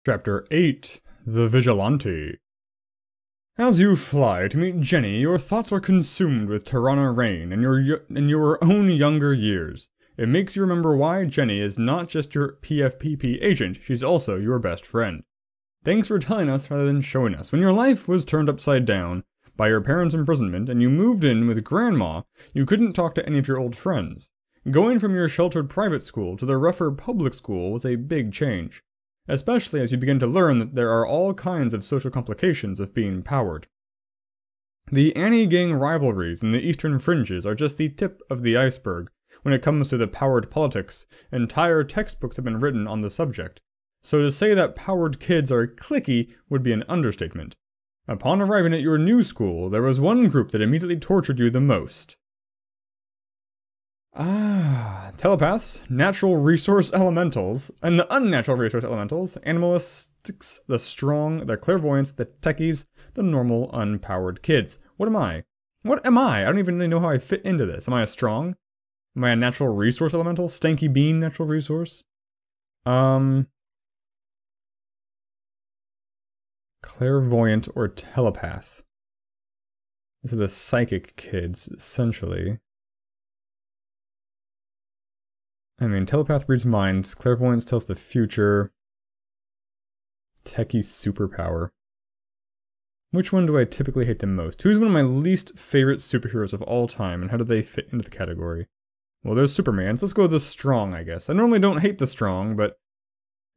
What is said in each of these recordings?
Chapter 8 The Vigilante. As you fly to meet Jenny, your thoughts are consumed with Tirana Rain and your own younger years. It makes you remember why Jenny is not just your PFPP agent, she's also your best friend. Thanks for telling us rather than showing us. When your life was turned upside down by your parents' imprisonment and you moved in with Grandma, you couldn't talk to any of your old friends. Going from your sheltered private school to the rougher public school was a big change. Especially as you begin to learn that there are all kinds of social complications of being powered. The anti-gang rivalries in the eastern fringes are just the tip of the iceberg when it comes to the powered politics. Entire textbooks have been written on the subject, so to say that powered kids are cliquey would be an understatement. Upon arriving at your new school, there was one group that immediately tortured you the most. Telepaths, natural resource elementals, and the unnatural resource elementals, animalistics, the strong, the clairvoyants, the techies, the normal, unpowered kids. What am I? What am I? I don't even really know how I fit into this. Am I a strong? Am I a natural resource elemental? Stanky bean natural resource? Clairvoyant or telepath? These are the psychic kids, essentially. I mean, telepath reads minds, clairvoyance tells the future. Techie superpower. Which one do I typically hate the most? Who's one of my least favorite superheroes of all time, and how do they fit into the category? Well, there's Superman, so let's go with the strong, I guess. I normally don't hate the strong, but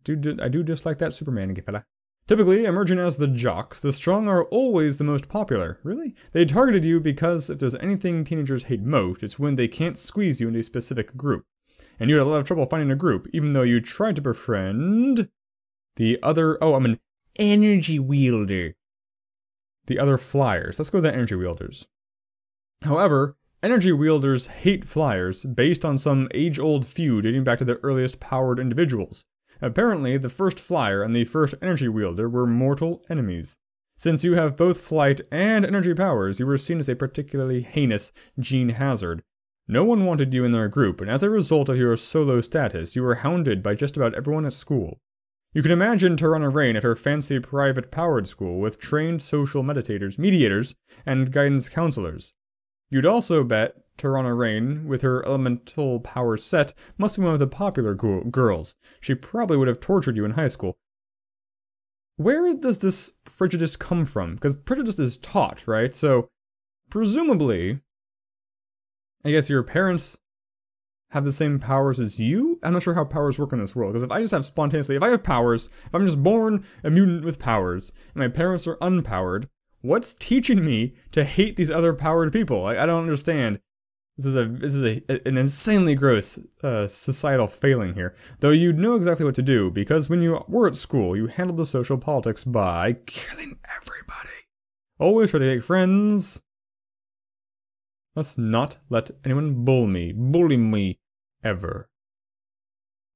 I do dislike that Superman fella. Typically, emerging as the jocks, the strong are always the most popular. Really? They targeted you because if there's anything teenagers hate most, it's when they can't squeeze you into a specific group. And you had a lot of trouble finding a group, even though you tried to befriend the other... Oh, I'm an energy wielder. The other flyers. Let's go with the energy wielders. However, energy wielders hate flyers based on some age-old feud dating back to the earliest powered individuals. Apparently, the first flyer and the first energy wielder were mortal enemies. Since you have both flight and energy powers, you were seen as a particularly heinous gene hazard. No one wanted you in their group, and as a result of your solo status, you were hounded by just about everyone at school. You can imagine Tirana Rain at her fancy private powered school with trained social mediators, and guidance counselors. You'd also bet Tirana Rain, with her elemental power set, must be one of the popular girls. She probably would have tortured you in high school. Where does this prejudice come from? Because prejudice is taught, right? So, presumably... I guess your parents have the same powers as you? I'm not sure how powers work in this world, because if I just have spontaneously, if I have powers, if I'm just born a mutant with powers, and my parents are unpowered, what's teaching me to hate these other powered people? I don't understand. This is an insanely gross societal failing here. Though you'd know exactly what to do, because when you were at school, you handled the social politics by killing everybody. Always try to make friends. Let's not let anyone bully me, ever.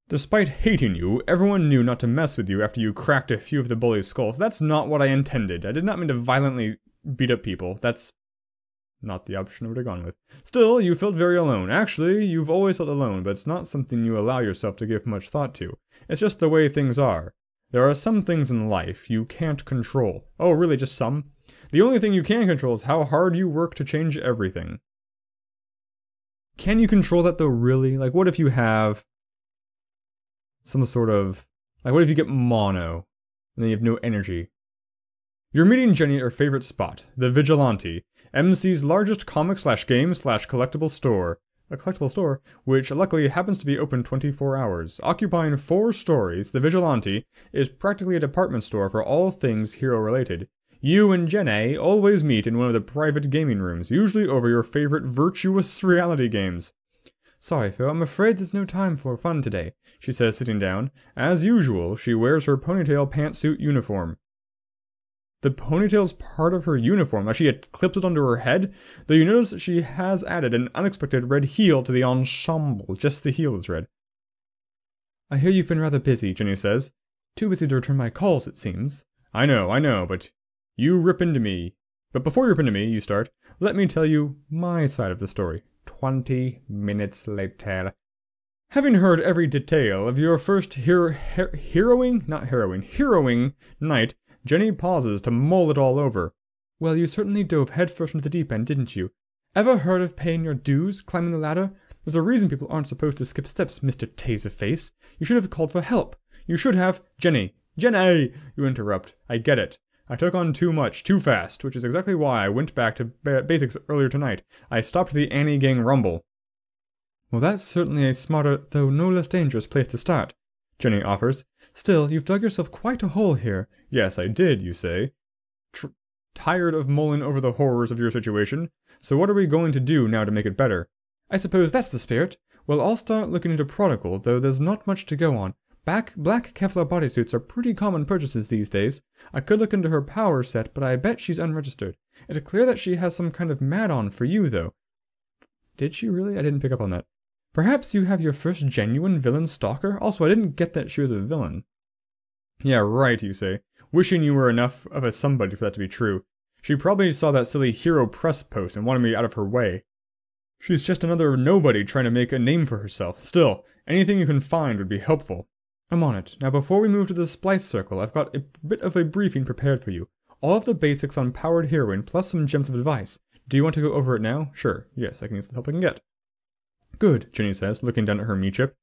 Despite hating you, everyone knew not to mess with you after you cracked a few of the bullies' skulls. That's not what I intended. I did not mean to violently beat up people. That's not the option I would have gone with. Still, you felt very alone. Actually, you've always felt alone, but it's not something you allow yourself to give much thought to. It's just the way things are. There are some things in life you can't control. Oh, really, just some? The only thing you can control is how hard you work to change everything. Can you control that though, really? Like, what if you have some sort of... Like, what if you get mono, and then you have no energy? You're meeting Jenny at her favorite spot, the Vigilante, MC's largest comic/game/collectible store. A collectible store, which luckily happens to be open 24 hours. Occupying 4 stories, the Vigilante is practically a department store for all things hero-related. You and Jenny always meet in one of the private gaming rooms, usually over your favorite virtuous reality games. Sorry, Phil, I'm afraid there's no time for fun today, she says, sitting down. As usual, she wears her ponytail pantsuit uniform. The ponytail's part of her uniform, like she had clipped it onto her head, though you notice she has added an unexpected red heel to the ensemble, just the heel is red. I hear you've been rather busy, Jenny says. Too busy to return my calls, it seems. I know, but... You rip into me. But before you rip into me, you start, let me tell you my side of the story. 20 minutes later. Having heard every detail of your first harrowing night, Jenny pauses to mull it all over. Well, you certainly dove headfirst into the deep end, didn't you? Ever heard of paying your dues, climbing the ladder? There's a reason people aren't supposed to skip steps, Mr. Taserface. You should have called for help. You should have— Jenny, you interrupt. I get it. I took on too much, too fast, which is exactly why I went back to basics earlier tonight. I stopped the Annie Gang rumble. Well, that's certainly a smarter, though no less dangerous place to start, Jenny offers. Still, you've dug yourself quite a hole here. Yes, I did, you say. Tired of mulling over the horrors of your situation? So what are we going to do now to make it better? I suppose that's the spirit. Well, I'll start looking into Prodigy, though there's not much to go on. Black Kevlar bodysuits are pretty common purchases these days. I could look into her power set, but I bet she's unregistered. It's clear that she has some kind of mad-on for you, though. Did she really? I didn't pick up on that. Perhaps you have your first genuine villain stalker? Also, I didn't get that she was a villain. Yeah, right, you say. Wishing you were enough of a somebody for that to be true. She probably saw that silly hero press post and wanted me out of her way. She's just another nobody trying to make a name for herself. Still, anything you can find would be helpful. I'm on it. Now before we move to the Splice Circle, I've got a bit of a briefing prepared for you. All of the basics on powered heroine, plus some gems of advice. Do you want to go over it now? Sure. Yes, I can use the help I can get. Good, Jenny says, looking down at her me-chip.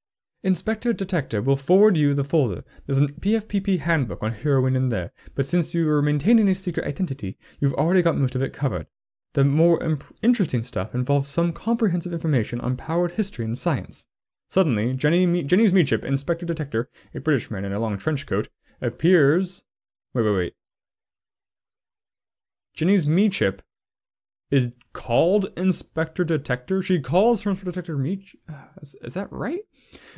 Inspector Detector will forward you the folder. There's an PFPP handbook on heroine in there, but since you are maintaining a secret identity, you've already got most of it covered. The more interesting stuff involves some comprehensive information on powered history and science. Suddenly, Jenny's me-chip, Inspector Detector, a British man in a long trench coat, appears... Wait. Jenny's me-chip is called Inspector Detector? She calls her Inspector Detector me-chip? Is that right?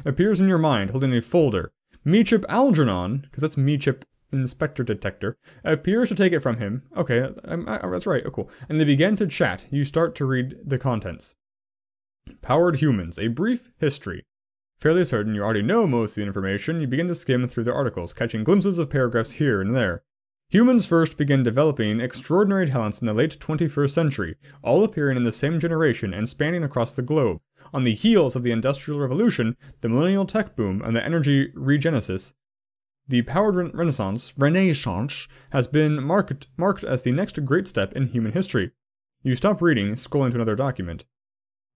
Appears in your mind, holding a folder. Me-chip Algernon, because that's me-chip Inspector Detector, appears to take it from him. Okay, that's right, oh cool. And they begin to chat. You start to read the contents. Powered humans, a brief history. Fairly certain you already know most of the information, you begin to skim through the articles, catching glimpses of paragraphs here and there. Humans first began developing extraordinary talents in the late 21st century, all appearing in the same generation and spanning across the globe. On the heels of the Industrial Revolution, the Millennial Tech Boom, and the Energy Regenesis, the Powered Renaissance has been marked as the next great step in human history. You stop reading, scrolling to another document.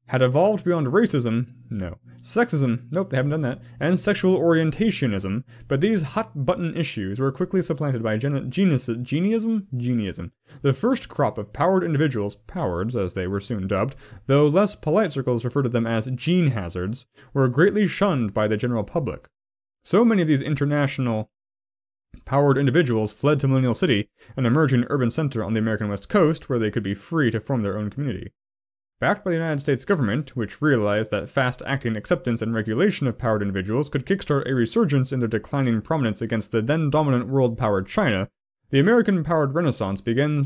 Had evolved beyond racism, no. Sexism, nope, they haven't done that, and sexual orientationism, but these hot-button issues were quickly supplanted by geniism. The first crop of powered individuals, powards as they were soon dubbed, though less polite circles referred to them as gene hazards, were greatly shunned by the general public. So many of these international powered individuals fled to Millennial City, an emerging urban center on the American West Coast where they could be free to form their own community. Backed by the United States government, which realized that fast-acting acceptance and regulation of powered individuals could kickstart a resurgence in their declining prominence against the then-dominant world-powered China, the American Powered Renaissance began.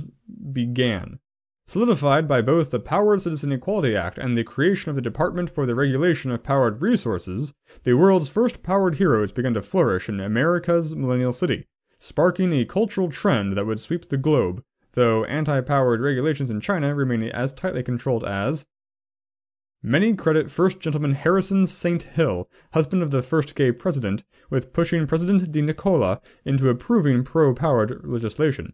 Solidified by both the Powered Citizen Equality Act and the creation of the Department for the Regulation of Powered Resources, the world's first powered heroes began to flourish in America's Millennial City, sparking a cultural trend that would sweep the globe, though anti-powered regulations in China remain as tightly controlled as. Many credit First Gentleman Harrison St. Hill, husband of the first gay president, with pushing President de Nicola into approving pro-powered legislation.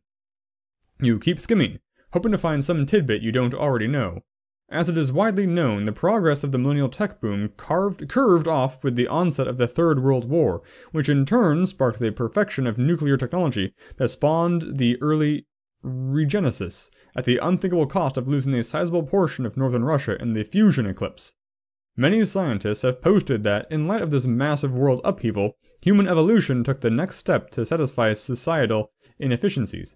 You keep skimming, hoping to find some tidbit you don't already know. As it is widely known, the progress of the Millennial Tech Boom curved off with the onset of the Third World War, which in turn sparked the perfection of nuclear technology that spawned the early Regenesis, at the unthinkable cost of losing a sizable portion of northern Russia in the fusion eclipse. Many scientists have posted that, in light of this massive world upheaval, human evolution took the next step to satisfy society's inefficiencies,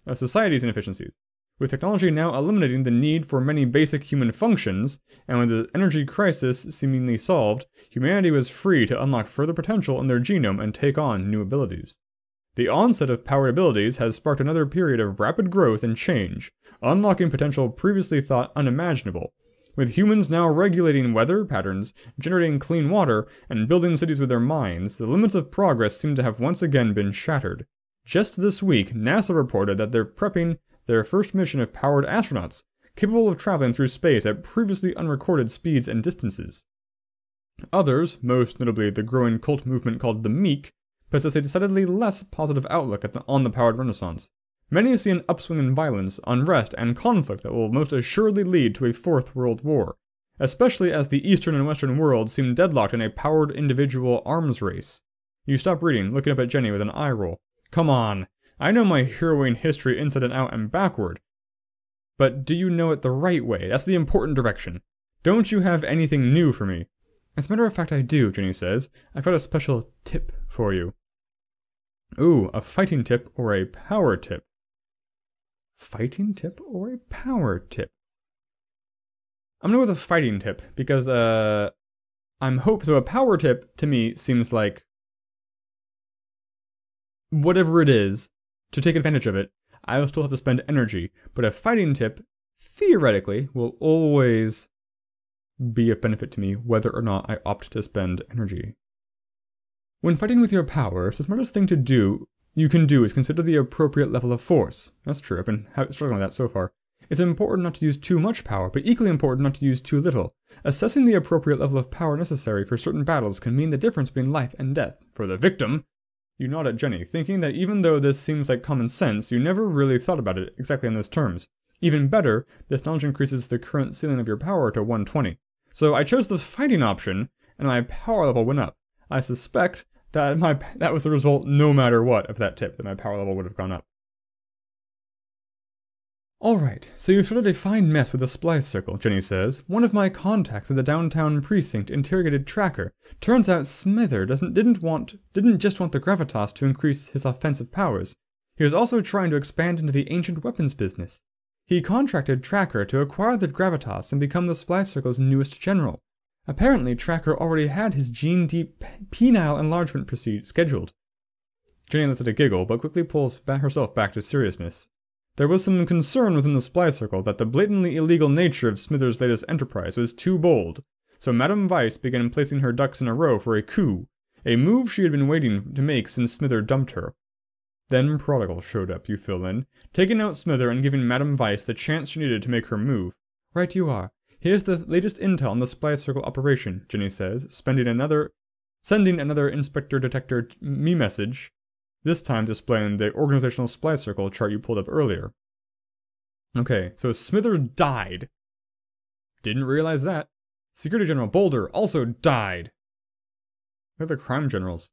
with technology now eliminating the need for many basic human functions, and with the energy crisis seemingly solved, humanity was free to unlock further potential in their genome and take on new abilities. The onset of powered abilities has sparked another period of rapid growth and change, unlocking potential previously thought unimaginable. With humans now regulating weather patterns, generating clean water, and building cities with their minds, the limits of progress seem to have once again been shattered. Just this week, NASA reported that they're prepping their first mission of powered astronauts, capable of traveling through space at previously unrecorded speeds and distances. Others, most notably the growing cult movement called the Meek, possess a decidedly less positive outlook on the powered Renaissance. Many see an upswing in violence, unrest, and conflict that will most assuredly lead to a Fourth World War, especially as the Eastern and Western worlds seem deadlocked in a powered individual arms race. You stop reading, looking up at Jenny with an eye roll. Come on, I know my heroine history inside and out and backward. But do you know it the right way? That's the important direction. Don't you have anything new for me? As a matter of fact, I do, Jenny says. I've got a special tip for you. Ooh, a fighting tip or a power tip? Fighting tip or a power tip? I'm gonna go with a fighting tip, because, so a power tip, to me, seems like whatever it is, to take advantage of it, I will still have to spend energy, but a fighting tip, theoretically, will always be of benefit to me, whether or not I opt to spend energy. When fighting with your powers, the smartest thing you can do is consider the appropriate level of force. That's true, I've been struggling with that so far. It's important not to use too much power, but equally important not to use too little. Assessing the appropriate level of power necessary for certain battles can mean the difference between life and death. For the victim, you nod at Jenny, thinking that even though this seems like common sense, you never really thought about it exactly in those terms. Even better, this knowledge increases the current ceiling of your power to 120. So I chose the fighting option, and my power level went up. I suspect that that was the result no matter what of that tip, that my power level would have gone up. Alright, so you started a fine mess with the splice circle, Jenny says. One of my contacts at the downtown precinct interrogated Tracker. Turns out Smither didn't just want the gravitas to increase his offensive powers. He was also trying to expand into the ancient weapons business. He contracted Tracker to acquire the gravitas and become the splice circle's newest general. Apparently, Tracker already had his gene-deep penile enlargement scheduled. Jenny lets out a giggle, but quickly pulls herself back to seriousness. There was some concern within the Splice Circle that the blatantly illegal nature of Smither's latest enterprise was too bold, so Madame Weiss began placing her ducks in a row for a coup, a move she had been waiting to make since Smither dumped her. Then Prodigy showed up, you fill in, taking out Smither and giving Madame Weiss the chance she needed to make her move. Right you are. Here's the latest intel on the Splice Circle operation, Jenny says, sending another Inspector Detector me message, this time displaying the organizational Splice Circle chart you pulled up earlier. Okay, so Smither died. Didn't realize that. Security General Boulder also died. They're the crime generals.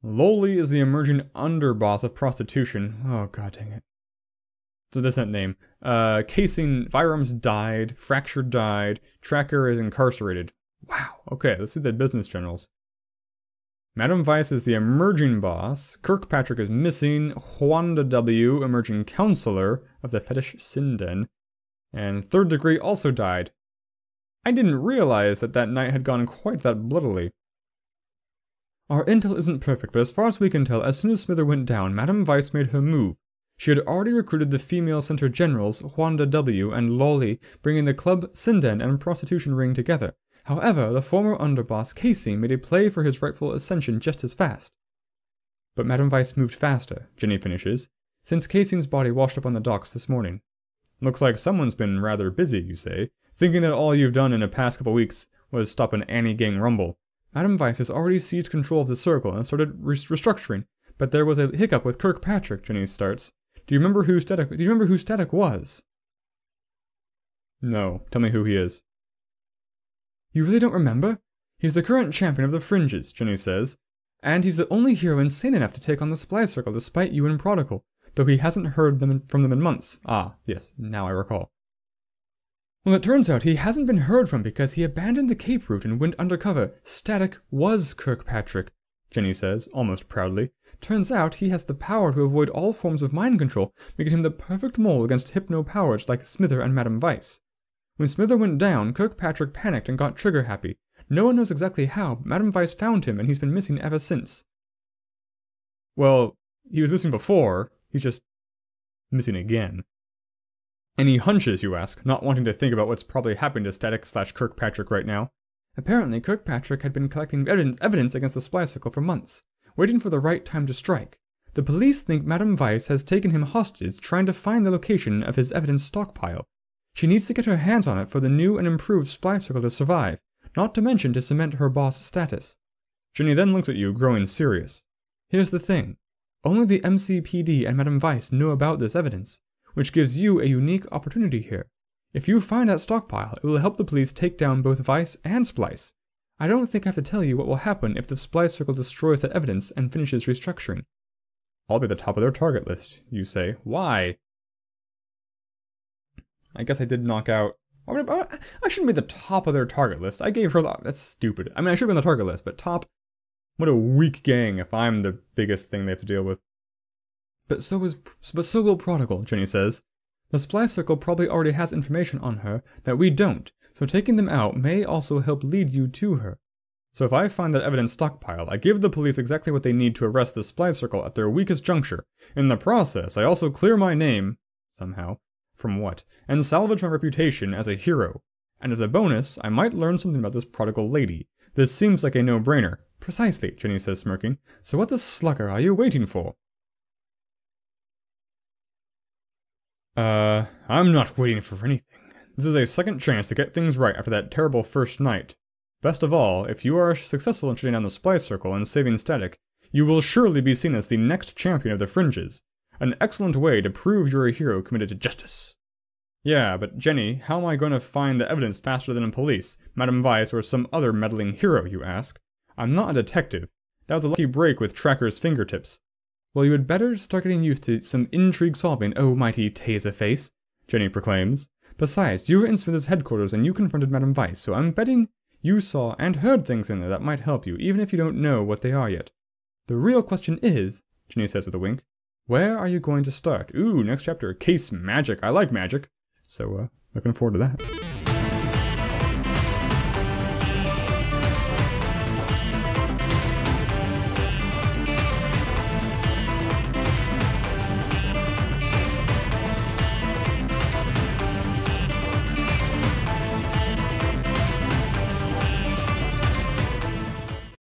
Lowly is the emerging underboss of prostitution. Oh god dang it. So that's that name. Casing, Firearms died, Fracture died, Tracker is incarcerated. Wow, okay, let's see the business generals. Madame Weiss is the emerging boss, Kirkpatrick is missing, Juanda W, emerging counselor of the Fetish Sinden, and Third Degree also died. I didn't realize that night had gone quite that bloodily. Our intel isn't perfect, but as far as we can tell, as soon as Smither went down, Madame Weiss made her move. She had already recruited the female center generals, Juanda W and Lolly, bringing the club Sinden and prostitution ring together. However, the former underboss, Casey, made a play for his rightful ascension just as fast. But Madame Weiss moved faster, Jenny finishes, since Casey's body washed up on the docks this morning. Looks like someone's been rather busy, you say, thinking that all you've done in the past couple weeks was stop an Annie-gang rumble. Madame Weiss has already seized control of the circle and started restructuring, but there was a hiccup with Kirkpatrick, Jenny starts. Do you remember who Static was? No, tell me who he is. You really don't remember? He's the current champion of the Fringes, Jenny says, and he's the only hero insane enough to take on the Splice Circle despite you and Prodigy, though he hasn't heard from them in months. Ah, yes, now I recall. Well, it turns out he hasn't been heard from because he abandoned the Cape route and went undercover. Static was Kirkpatrick, Jenny says, almost proudly. Turns out he has the power to avoid all forms of mind control, making him the perfect mole against hypno-powers like Smither and Madame Weiss. When Smither went down, Kirkpatrick panicked and got trigger-happy. No one knows exactly how, but Madame Weiss found him and he's been missing ever since. Well, he was missing before, he's just missing again. Any hunches, you ask, not wanting to think about what's probably happening to Static/Kirkpatrick right now. Apparently, Kirkpatrick had been collecting evidence against the Splice Circle for months, waiting for the right time to strike. The police think Madame Weiss has taken him hostage, trying to find the location of his evidence stockpile. She needs to get her hands on it for the new and improved Splice Circle to survive. not to mention to cement her boss status. Jenny then looks at you, growing serious. Here's the thing. Only the MCPD and Madame Weiss know about this evidence, which gives you a unique opportunity here. If you find that stockpile, it will help the police take down both Weiss and Splice. I don't think I have to tell you what will happen if the Splice Circle destroys that evidence and finishes restructuring. I'll be at the top of their target list, you say. Why? I guess I did knock out... I shouldn't be at the top of their target list. I gave her... That's stupid. I mean, I should be on the target list, but top... What a weak gang if I'm the biggest thing they have to deal with. But so will Prodigal, Jenny says. The Splice Circle probably already has information on her that we don't, so taking them out may also help lead you to her. So if I find that evidence stockpile, I give the police exactly what they need to arrest the Splice Circle at their weakest juncture. In the process, I also clear my name, somehow, from what, and salvage my reputation as a hero. And as a bonus, I might learn something about this Prodigal lady. This seems like a no-brainer. Precisely, Jenny says, smirking. So what the slugger are you waiting for? I'm not waiting for anything. This is a second chance to get things right after that terrible first night. Best of all, if you are successful in shutting down the Splice Circle and saving Static, you will surely be seen as the next champion of the Fringes. An excellent way to prove you're a hero committed to justice. Yeah, but Jenny, how am I going to find the evidence faster than police, Madame Weiss, or some other meddling hero, you ask? I'm not a detective. That was a lucky break with Tracker's fingertips. Well, you had better start getting used to some intrigue solving, oh mighty Taserface, Jenny proclaims. Besides, you were in Smith's headquarters and you confronted Madame Weiss, so I'm betting you saw and heard things in there that might help you, even if you don't know what they are yet. The real question is, Jenny says with a wink, where are you going to start? Ooh, next chapter, Case Magic. I like magic. So, looking forward to that.